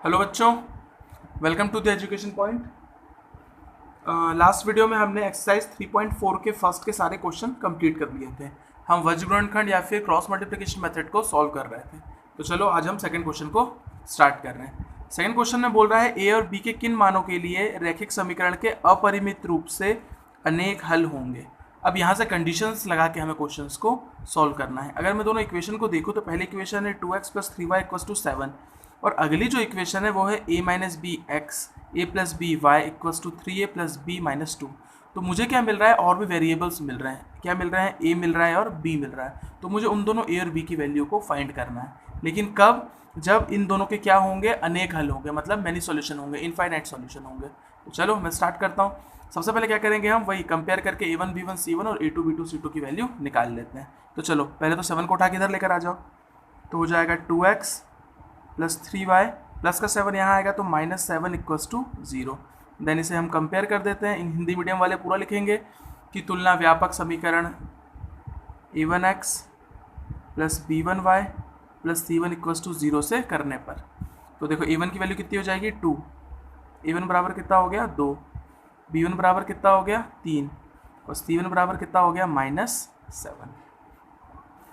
Hello बच्चों, welcome to the education point. Last video में हमने एक्सरसाइज 3.4 के फर्स्ट के सारे क्वेश्चन कंप्लीट कर लिए थे। हम वज्र गुणनखंड या फिर क्रॉस मल्टीप्लिकेशन मेथड को सॉल्व कर रहे थे। तो चलो आज हम सेकंड क्वेश्चन को स्टार्ट कर रहे हैं। सेकंड क्वेश्चन में बोल रहा है ए और बी के किन मानों के लिए रैखिक समीकरण के अपरिमित रूप से अनेक हल होंगे। अब यहाँ से कंडीशंस लगा के हमें क्वेश्चंस को सॉल्व करना है। अगर मैं दोनों इक्वेशन को देखूँ तो पहले इक्वेशन है 2x + 3y = 7 और अगली जो इक्वेशन है वो है a - bx a + by = 3a + b - 2। तो मुझे क्या मिल रहा है, और भी वेरिएबल्स मिल रहे हैं। क्या मिल रहा है, a मिल रहा है और b मिल रहा है। तो मुझे उन दोनों a और b की वैल्यू को फाइंड करना है। लेकिन कब? जब इन दोनों के क्या होंगे, अनेक हल होंगे, मतलब मैनी सॉल्यूशन होंगे, इनफाइनाइट सॉल्यूशन होंगे। तो चलो मैं स्टार्ट करता हूँ। सबसे पहले क्या करेंगे, हम वही कंपेयर करके a1 b1 c1 और a2 b2 c2 की वैल्यू निकाल लेते हैं। तो चलो पहले तो 7 को उठा के इधर लेकर आ जाओ। तो हो जाएगा 2x + 3y प्लस का 7 यहाँ आएगा तो -7 = 0। देन इसे हम कंपेयर कर देते हैं। इन हिंदी मीडियम वाले पूरा लिखेंगे कि तुलना व्यापक समीकरण a1x + b1y + c1 = 0 से करने पर। तो देखो a1 की वैल्यू कितनी हो जाएगी 2, a1 बराबर कितना हो गया 2, b1 बराबर कितना हो गया 3 और c1 बराबर कितना हो गया -7।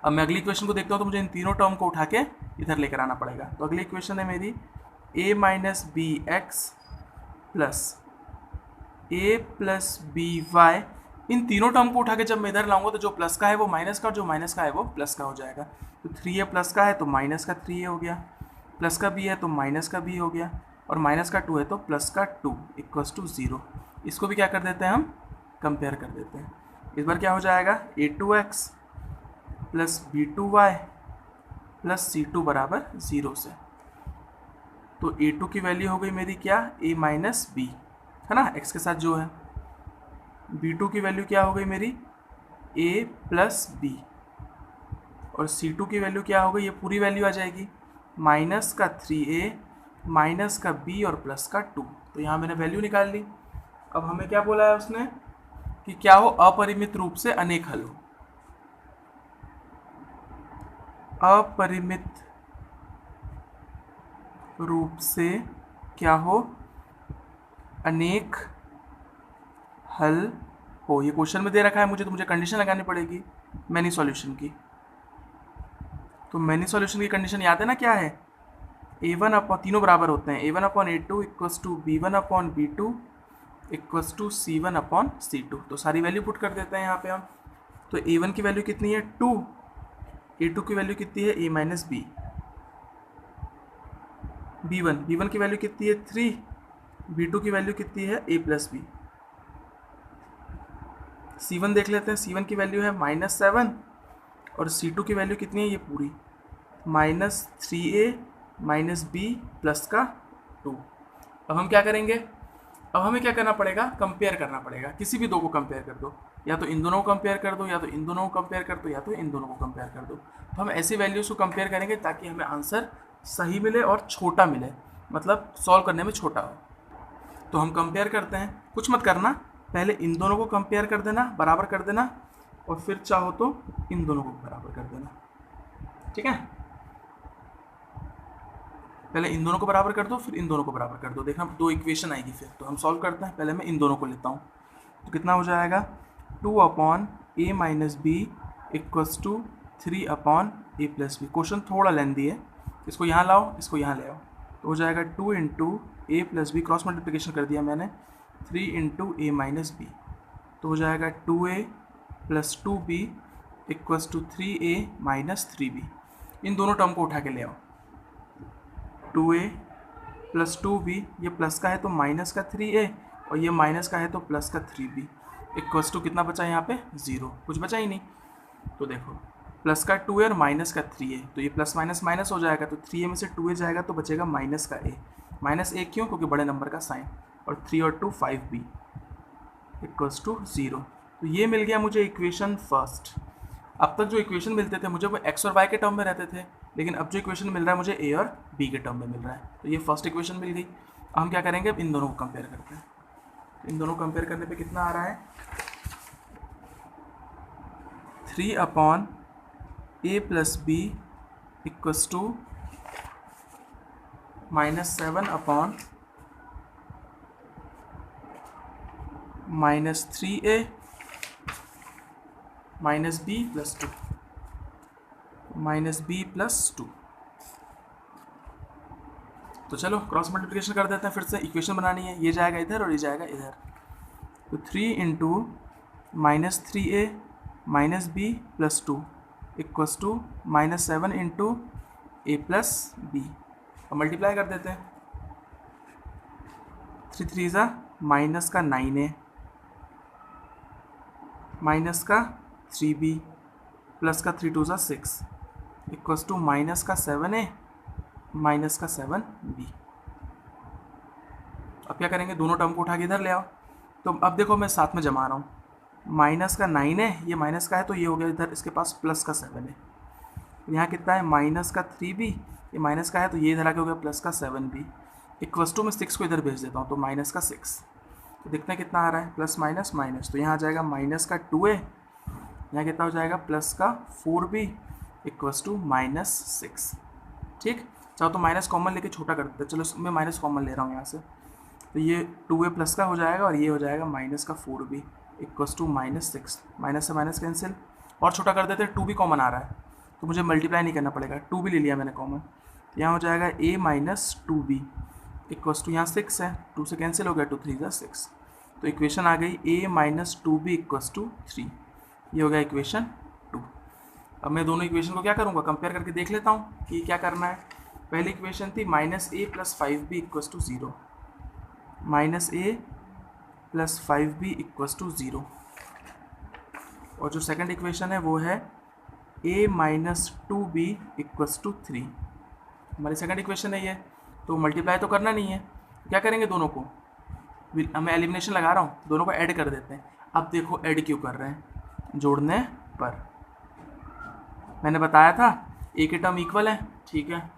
अब मैं अगली इक्वेशन को देखता हूँ तो मुझे इन तीनों टर्म को उठा के इधर लेकर आना पड़ेगा। तो अगली इक्वेशन है मेरी a - bx + a + by। इन तीनों टर्म को उठा के जब मैं इधर लाऊंगा तो जो प्लस का है वो माइनस का और जो माइनस का है वो प्लस का हो जाएगा। तो 3a प्लस का है तो माइनस का 3a हो गया, प्लस का b है तो माइनस का b हो गया और माइनस का 2 है तो प्लस का 2 = 0। इसको भी क्या कर देते हैं, हम कंपेयर कर देते हैं। इस बार क्या हो जाएगा a2x + b2y + c2 = 0 से। तो a2 की वैल्यू हो गई मेरी क्या, a - b, है ना, x के साथ जो है। b2 की वैल्यू क्या हो गई मेरी a + b और c2 की वैल्यू क्या हो गई, ये पूरी वैल्यू आ जाएगी -3a -b और +2। तो यहाँ मैंने वैल्यू निकाल ली। अब हमें क्या बोला है उसने कि क्या हो, अपरिमित रूप से अनेक हल हो। अपरिमित रूप से क्या हो, अनेक हल हो। ये क्वेश्चन में दे रखा है मुझे, तो मुझे कंडीशन लगानी पड़ेगी मैनी सॉल्यूशन की। तो मैनी सॉल्यूशन की कंडीशन याद है ना, क्या है, a1 अपॉन, तीनों बराबर होते हैं, a1/a2 = b1/b2 = c1/c2। तो सारी वैल्यू पुट कर देते हैं यहाँ पे हम। तो a1 की वैल्यू कितनी है 2, a2 की वैल्यू कितनी है a - b, b1 की वैल्यू कितनी है 3, b2 की वैल्यू कितनी है a + b। c1 देख लेते हैं, c1 की वैल्यू है -7 और c2 की वैल्यू कितनी है, ये पूरी -3a -b +2। अब हम क्या करेंगे, अब हमें क्या करना पड़ेगा, कंपेयर करना पड़ेगा। किसी भी दो को कंपेयर कर दो, या तो इन दोनों को कंपेयर कर दो, या तो इन दोनों को कंपेयर कर दो, या तो इन दोनों को कंपेयर कर दो। तो हम ऐसी वैल्यूज़ को कंपेयर करेंगे ताकि हमें आंसर सही मिले और छोटा मिले, मतलब सॉल्व करने में छोटा हो। तो हम कंपेयर करते हैं, कुछ मत करना, पहले इन दोनों को कंपेयर कर देना, बराबर कर देना, और फिर चाहो तो इन दोनों को बराबर कर देना। ठीक है, पहले इन दोनों को बराबर कर दो, फिर इन दोनों को बराबर कर दो, देखना दो इक्वेशन आएगी। फिर तो हम सॉल्व करते हैं, पहले मैं इन दोनों को लेता हूँ। तो कितना हो जाएगा 2/a - b = 3/a + b। Question थोड़ा लेंदी है, इसको यहाँ लाओ, इसको यहाँ ले आओ। तो हो जाएगा 2 × a + b, क्रॉस मल्टीप्लिकेशन कर दिया मैंने, 3 × a - b। तो हो जाएगा 2a + 2b = 3a - 3b। इन दोनों टर्म को उठा के ले आओ। 2a + 2b, ये प्लस का है तो माइनस का 3a और ये माइनस का है तो प्लस का 3b = कितना बचा यहाँ पे 0, कुछ बचा ही नहीं। तो देखो प्लस का 2a और माइनस का 3a, तो ये प्लस माइनस माइनस हो जाएगा, तो 3a में से 2a जाएगा तो बचेगा माइनस का a। माइनस a क्यों, क्योंकि बड़े नंबर का साइन, और 3 और 2 5b = 0। तो ये मिल गया मुझे इक्वेशन फर्स्ट। अब तक जो इक्वेशन मिलते थे मुझे वो x और y के टर्म में रहते थे, लेकिन अब जो इक्वेशन मिल रहा है मुझे a और b के टर्म में मिल रहा है। तो ये फर्स्ट इक्वेशन मिल गई। अब हम क्या करेंगे, अब इन दोनों को कंपेयर करते हैं। इन दोनों को कंपेयर करने पे कितना आ रहा है, 3/a + b = -7 upon -3a minus b plus 2 तो चलो क्रॉस मल्टीप्लिकेशन कर देते हैं, फिर से इक्वेशन बनानी है, ये जाएगा इधर और ये जाएगा इधर। तो 3 into -3a minus b plus 2 equals to -7 into a plus b, और मल्टीप्लाई कर देते हैं। 3 3 ज़ा माइनस का 9a माइनस का 3b प्लस का 3 2 ज़ा 6 इक्वस टू माइनस का 7a माइनस का 7b। अब क्या करेंगे, दोनों टर्म को उठा के इधर ले आओ। तो अब देखो मैं साथ में जमा रहा हूँ, माइनस का 9 है, ये माइनस का है तो ये हो गया इधर, इसके पास प्लस का 7 है। यहाँ कितना है, माइनस का 3b, ये माइनस का है तो ये इधर आके हो गया प्लस का 7b इक्वस टू, मैं 6 को इधर भेज देता हूँ तो माइनस का 6। तो देखते हैं कितना आ रहा है, प्लस माइनस माइनस, तो यहाँ आ जाएगा माइनस का 2a, यहाँ कितना हो जाएगा प्लस का 4b इक्वस टू -6। ठीक, चाहो तो माइनस कॉमन लेके छोटा कर देते हैं, चलो मैं माइनस कॉमन ले रहा हूँ यहाँ से, तो ये 2a प्लस का हो जाएगा और ये हो जाएगा माइनस का 4b इक्वस टू -6। माइनस से माइनस कैंसिल, और छोटा कर देते हैं, 2 भी कॉमन आ रहा है तो मुझे मल्टीप्लाई नहीं करना पड़ेगा, 2 भी ले लिया मैंने कॉमन, तो यहाँ हो जाएगा a minus 2b equals to, यहाँ 6 है, 2 से कैंसिल हो गया, 2 3 ज़ा 6, तो इक्वेशन आ गई a minus 2b equals to 3, ये हो गया इक्वेशन 2। अब मैं दोनों इक्वेशन को क्या करूँगा, कंपेयर करके देख लेता हूँ कि क्या करना है। पहली इक्वेशन थी -a plus 5b equals to 0, -a plus 5b equals to 0, और जो सेकंड इक्वेशन है वो है a minus 2b equals to 3, हमारी सेकंड इक्वेशन है ये। तो मल्टीप्लाई तो करना नहीं है, क्या करेंगे दोनों को, मैं एलिमिनेशन लगा रहा हूँ, दोनों को ऐड कर देते हैं। अब देखो ऐड क्यों कर रहे हैं, जोड़ने पर मैंने बताया था एक ही टर्म इक्वल है, ठीक है।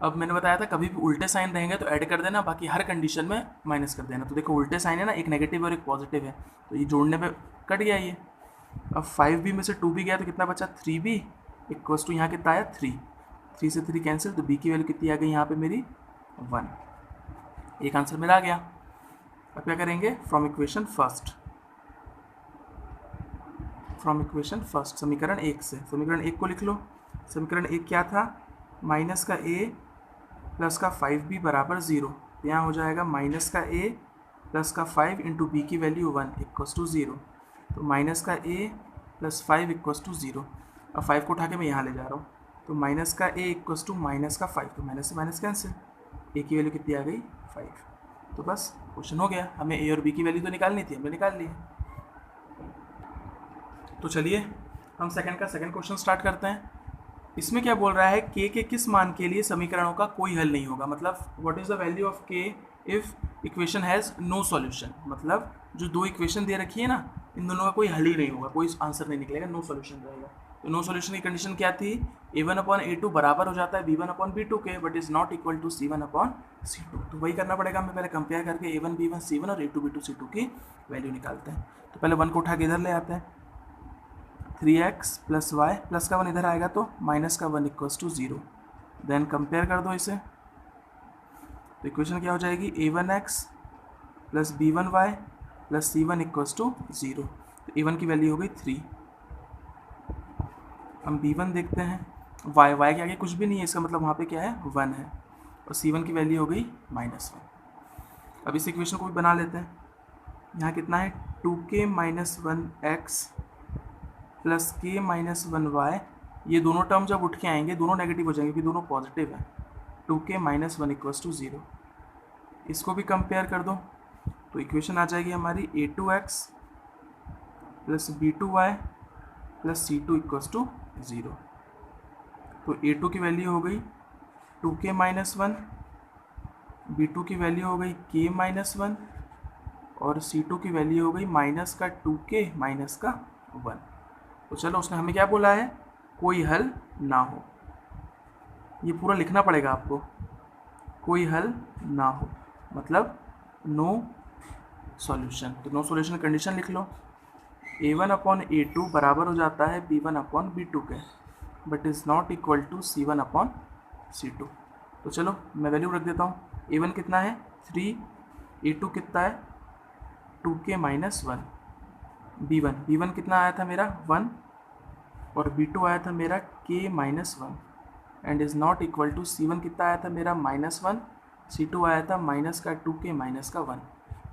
अब मैंने बताया था कभी भी उल्टे साइन रहेंगे तो ऐड कर देना, बाकी हर कंडीशन में माइनस कर देना। तो देखो उल्टे साइन है ना, एक नेगेटिव और एक पॉजिटिव है, तो ये जोड़ने पे कट गया ये। अब 5b में से 2b गया तो कितना बचा, 3b इक्वस टू, यहाँ कितना आया 3 से 3 कैंसिल, तो b की वैल्यू कितनी आ गई यहाँ पे मेरी 1, एक आंसर मेरा आ गया। अब क्या करेंगे, फ्रॉम इक्वेशन फर्स्ट समीकरण 1 से, समीकरण 1 को लिख लो। समीकरण 1 क्या था, माइनस का a प्लस का 5b बराबर 0, तो यहाँ हो जाएगा माइनस का a प्लस का 5 इंटू बी की वैल्यू 1 इक्वस टू 0, तो माइनस का a प्लस 5 इक्वस टू 0। अब 5 को उठा के मैं यहाँ ले जा रहा हूँ, तो माइनस का a इक्वस टू माइनस का 5, तो माइनस से माइनस कैंसिल, a की वैल्यू कितनी आ गई 5। तो बस क्वेश्चन हो गया, हमें a और b की वैल्यू तो निकालनी थी, हमने निकाल ली। तो चलिए हम सेकंड क्वेश्चन स्टार्ट करते हैं। इसमें क्या बोल रहा है, k के किस मान के लिए समीकरणों का कोई हल नहीं होगा, मतलब what is the value of k if equation has no solution, मतलब जो दो इक्वेशन दे रखी है ना, इन दोनों का कोई हल ही नहीं होगा, कोई आंसर नहीं निकलेगा, नो सॉल्यूशन रहेगा। तो नो सॉल्यूशन की कंडीशन क्या थी, a1/a2 बराबर हो जाता है b1/b2 के, but is not equal to c1/c2। तो वही करना पड़ेगा, हमें पहले कंपेयर करके a1 b1 c1 और a2 b2 c2 की वैल्यू निकालते हैं। तो पहले 1 को उठा के इधर ले आते हैं, 3x प्लस वाई, प्लस का 1 इधर आएगा तो माइनस का 1 इक्वल्स टू 0, देन कंपेयर कर दो इसे, तो इक्वेशन क्या हो जाएगी, a1x plus b1y plus c1 equals to 0, तो a1 की वैल्यू हो गई 3। हम b1 देखते हैं, y के आगे कुछ भी नहीं है, इसका मतलब वहाँ पे क्या है 1 है, और c1 की वैल्यू हो गई -1। अब इस इक्वेशन को भी बना लेते हैं, यहाँ कितना है 2k minus 1x plus k minus 1y, ये दोनों टर्म जब उठ के आएंगे दोनों नेगेटिव हो जाएंगे क्योंकि दोनों पॉजिटिव है, 2k माइनस 1 इक्वल्स टू 0। इसको भी कंपेयर कर दो तो इक्वेशन आ जाएगी हमारी a2x plus b2y plus c2 equals to 0। तो a2 की वैल्यू हो गई 2k माइनस 1, b2 की वैल्यू हो गई k माइनस 1, और c2 की वैल्यू हो गई माइनस का 2k माइनस का 1। तो चलो उसने हमें क्या बोला है, कोई हल ना हो, ये पूरा लिखना पड़ेगा आपको, कोई हल ना हो मतलब नो सॉल्यूशन। तो नो सॉल्यूशन कंडीशन लिख लो, a1/a2 बराबर हो जाता है b1/b2 के, but is not equal to c1/c2। तो चलो मैं वैल्यू रख देता हूँ। A1 कितना है 3, A2 कितना है 2k माइनस 1, B1 कितना आया था मेरा 1 और B2 आया था मेरा k minus 1 and is not equal to C1 कितना आया था मेरा -1, C2 आया था माइनस का 2k माइनस का 1।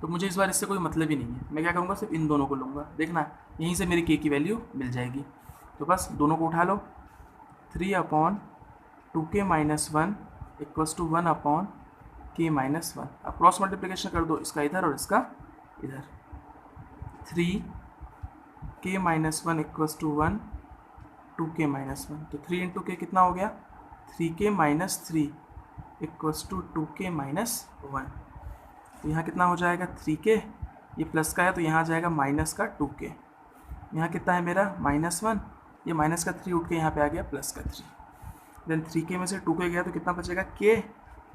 तो मुझे इस बार इससे कोई मतलब ही नहीं है, मैं क्या करूँगा सिर्फ इन दोनों को लूँगा। देखना यहीं से मेरी k की वैल्यू मिल जाएगी। तो बस दोनों को उठा लो, 3/2k minus 1 equals to 1/k minus 1। अब क्रॉस मल्टीप्लिकेशन कर दो, इसका इधर और इसका इधर। 3k minus 1 equals to 1, 2k minus 1। तो 3 इंटू k कितना हो गया 3k minus 3 equals to 2k minus 1। तो यहाँ कितना हो जाएगा 3k, ये प्लस का है तो यहाँ आ जाएगा माइनस का 2k। यहाँ कितना है मेरा -1, ये माइनस का 3 उठ के यहाँ पे आ गया प्लस का 3। देन 3k में से 2k गया तो कितना बचेगा k,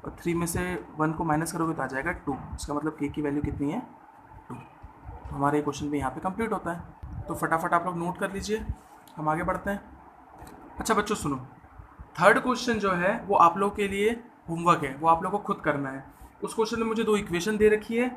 और 3 में से 1 को माइनस करोगे तो आ जाएगा 2। इसका मतलब k की वैल्यू कितनी है 2। तो हमारा ये क्वेश्चन भी यहाँ पे कंप्लीट होता है। तो फटाफट आप लोग नोट कर लीजिए, हम आगे बढ़ते हैं। अच्छा बच्चों सुनो, थर्ड क्वेश्चन जो है वो आप लोग के लिए होमवर्क है, वो आप लोग को खुद करना है। उस क्वेश्चन में मुझे 2 इक्वेशन दे रखी है,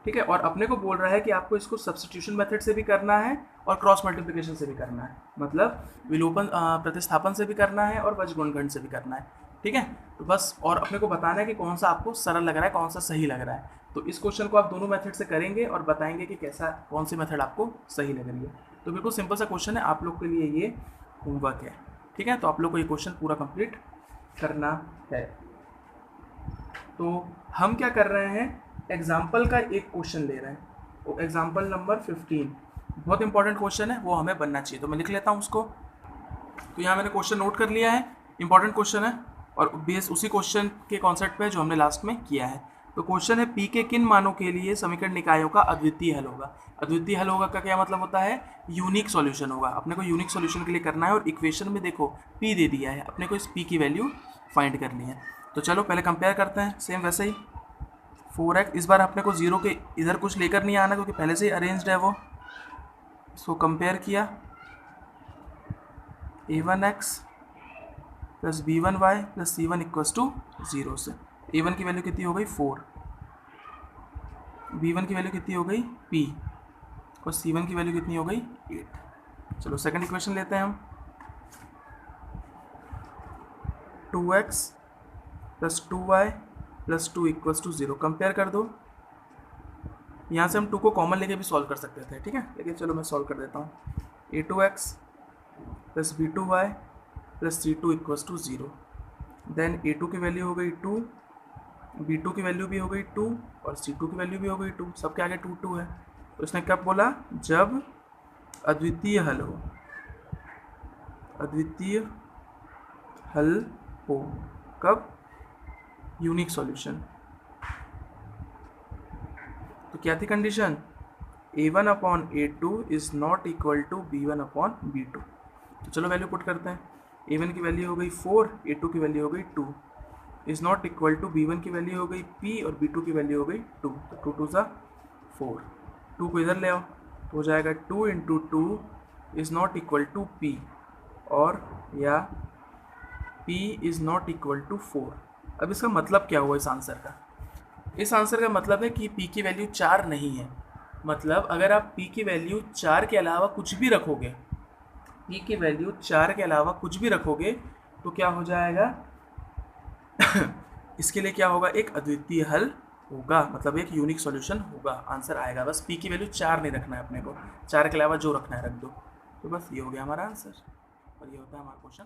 ठीक है, और अपने को बोल रहा है कि आपको इसको सब्स्टिट्यूशन मेथड से भी करना है और क्रॉस मल्टीप्लिकेशन से भी करना है, मतलब विलोपन प्रतिस्थापन से भी करना है और वज्रगुणनखंड से भी करना है, ठीक है। तो बस और अपने को बताना है कि कौन सा आपको सरल लग रहा है, कौन सा सही लग रहा है। तो इस क्वेश्चन को आप दोनों मेथड से करेंगे और बताएंगे कि कैसा कौन सी मेथड आपको सही लग रही है। तो बिल्कुल सिंपल सा क्वेश्चन है, आप लोग के लिए ये होमवर्क है, ठीक है। तो आप लोग को ये क्वेश्चन पूरा कंप्लीट करना है। तो हम क्या कर रहे हैं, एग्जाम्पल का एक क्वेश्चन ले रहे हैं, वो एग्जाम्पल नंबर 15 बहुत इंपॉर्टेंट क्वेश्चन है, वो हमें बनना चाहिए। तो मैं लिख लेता हूँ उसको। तो यहाँ मैंने क्वेश्चन नोट कर लिया है, इंपॉर्टेंट क्वेश्चन है और बेस उसी क्वेश्चन के कॉन्सेप्ट पे जो हमने लास्ट में किया है। तो क्वेश्चन है P के किन मानों के लिए समीकरण निकायों का अद्वितीय हल होगा। अद्वितीय हल होगा का क्या मतलब होता है, यूनिक सॉल्यूशन होगा। अपने को यूनिक सॉल्यूशन के लिए करना है और इक्वेशन में देखो P दे दिया है, अपने को इस P की वैल्यू फाइंड करनी है। तो चलो पहले कंपेयर करते हैं, सेम वैसे ही 4x। इस बार अपने को 0 के इधर कुछ लेकर नहीं आना क्योंकि पहले से ही अरेंज्ड है वो। इसको कंपेयर किया, a1x plus b1y plus c1 equals to 0 से। a1 की वैल्यू कितनी हो गई 4, b1 की वैल्यू कितनी हो गई p और c1 की वैल्यू कितनी हो गई 8। चलो सेकंड इक्वेशन लेते हैं हम, 2x plus 2y plus 2 equals to 0। Compare कर दो, यहाँ से हम 2 को कॉमन लेके भी सॉल्व कर सकते थे, ठीक है, लेकिन चलो मैं सॉल्व कर देता हूँ। a2x plus b2y plus c2 equals to 0। Then a2 की वैल्यू हो गई 2, b2 की वैल्यू भी हो गई 2 और c2 की वैल्यू भी हो गई 2, सबके आगे 2 2 है। तो इसने कब बोला, जब अद्वितीय हल हो, अद्वितीय हल हो, कब, यूनिक सॉल्यूशन। तो क्या थी condition, a1/a2 is not equal to b1/b2। तो चलो वैल्यू पुट करते हैं। a1 की वैल्यू हो गई 4, a2 की वैल्यू हो गई 2, is not equal to b1 की वैल्यू हो गई p और b2 की वैल्यू हो गई 2। तो 2 2 सा 4, 2 को इधर ले आओ तो हो जाएगा 2 इंटू 2 is not equal to p, और या p is not equal to 4। अब इसका मतलब क्या हुआ इस आंसर का, इस आंसर का मतलब है कि p की वैल्यू 4 नहीं है। मतलब अगर आप p की वैल्यू 4 के अलावा कुछ भी रखोगे, p की वैल्यू 4 के अलावा कुछ भी रखोगे तो क्या हो जाएगा इसके लिए क्या होगा, एक अद्वितीय हल होगा, मतलब एक यूनिक सॉल्यूशन होगा, आंसर आएगा। बस p की वैल्यू 4 नहीं रखना है अपने को, 4 के अलावा जो रखना है रख दो। तो बस ये हो गया हमारा आंसर और ये होता है हमारा क्वेश्चन।